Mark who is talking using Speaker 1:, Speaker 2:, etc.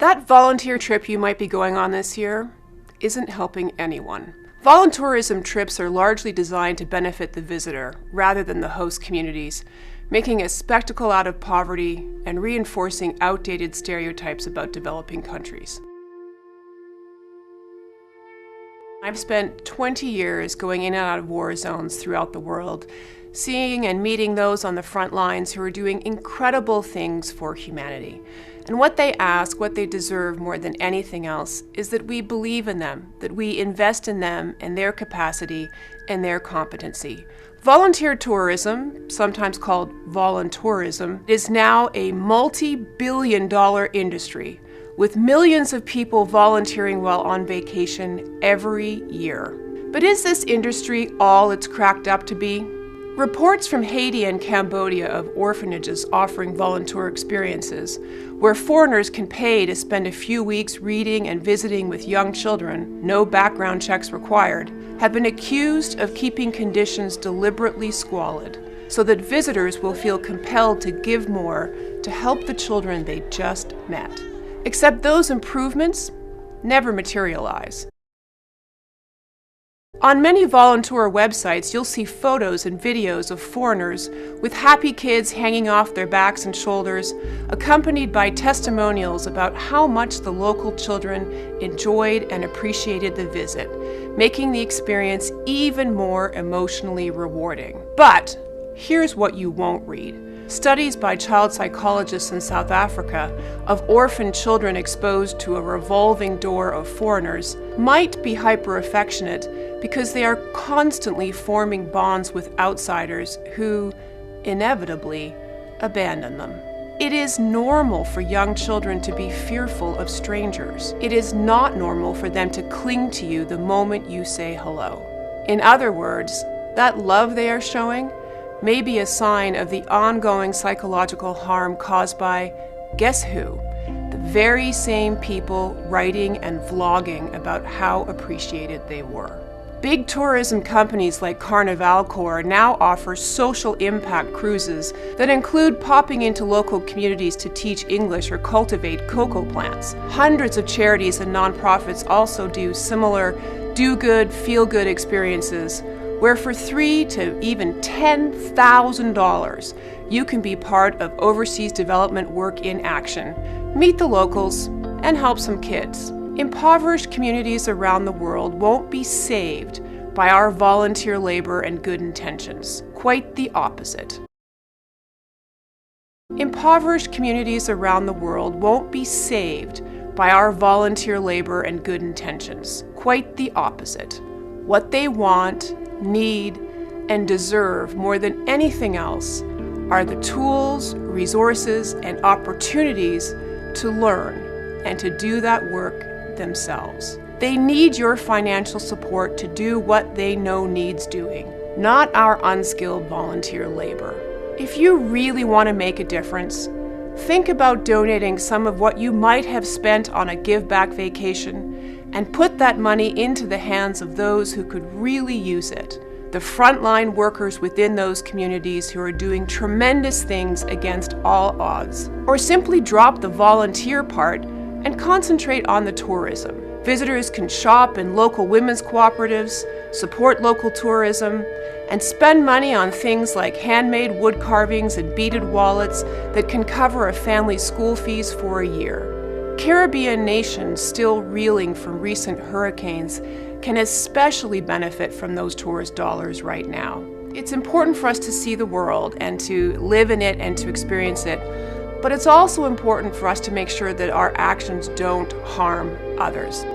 Speaker 1: That volunteer trip you might be going on this year isn't helping anyone. Voluntourism trips are largely designed to benefit the visitor rather than the host communities, making a spectacle out of poverty and reinforcing outdated stereotypes about developing countries. I've spent 20 years going in and out of war zones throughout the world, seeing and meeting those on the front lines who are doing incredible things for humanity. And what they ask, what they deserve more than anything else, is that we believe in them, that we invest in them and their capacity and their competency. Volunteer tourism, sometimes called voluntourism, is now a multi-billion-dollar industry, with millions of people volunteering while on vacation every year. But is this industry all it's cracked up to be? Reports from Haiti and Cambodia of orphanages offering volunteer experiences, where foreigners can pay to spend a few weeks reading and visiting with young children, no background checks required, have been accused of keeping conditions deliberately squalid, so that visitors will feel compelled to give more to help the children they just met. Except those improvements never materialize. On many volunteer websites, you'll see photos and videos of foreigners with happy kids hanging off their backs and shoulders, accompanied by testimonials about how much the local children enjoyed and appreciated the visit, making the experience even more emotionally rewarding. But here's what you won't read. Studies by child psychologists in South Africa of orphan children exposed to a revolving door of foreigners might be hyper-affectionate because they are constantly forming bonds with outsiders who, inevitably, abandon them. It is normal for young children to be fearful of strangers. It is not normal for them to cling to you the moment you say hello. In other words, that love they are showing may be a sign of the ongoing psychological harm caused by, guess who? The very same people writing and vlogging about how appreciated they were. Big tourism companies like Carnivalcor now offer social impact cruises that include popping into local communities to teach English or cultivate cocoa plants. Hundreds of charities and nonprofits also do similar do-good, feel-good experiences where for $3,000 to even $10,000 you can be part of overseas development work in action, meet the locals, and help some kids. Impoverished communities around the world won't be saved by our volunteer labor and good intentions. Quite the opposite. Impoverished communities around the world won't be saved by our volunteer labor and good intentions. Quite the opposite. What they want, need, and deserve more than anything else are the tools, resources, and opportunities to learn and to do that work themselves. They need your financial support to do what they know needs doing, not our unskilled volunteer labor. If you really want to make a difference, think about donating some of what you might have spent on a give-back vacation and put that money into the hands of those who could really use it. The frontline workers within those communities who are doing tremendous things against all odds. Or simply drop the volunteer part and concentrate on the tourism. Visitors can shop in local women's cooperatives, support local tourism, and spend money on things like handmade wood carvings and beaded wallets that can cover a family's school fees for a year. Caribbean nations still reeling from recent hurricanes can especially benefit from those tourist dollars right now. It's important for us to see the world and to live in it and to experience it, but it's also important for us to make sure that our actions don't harm others.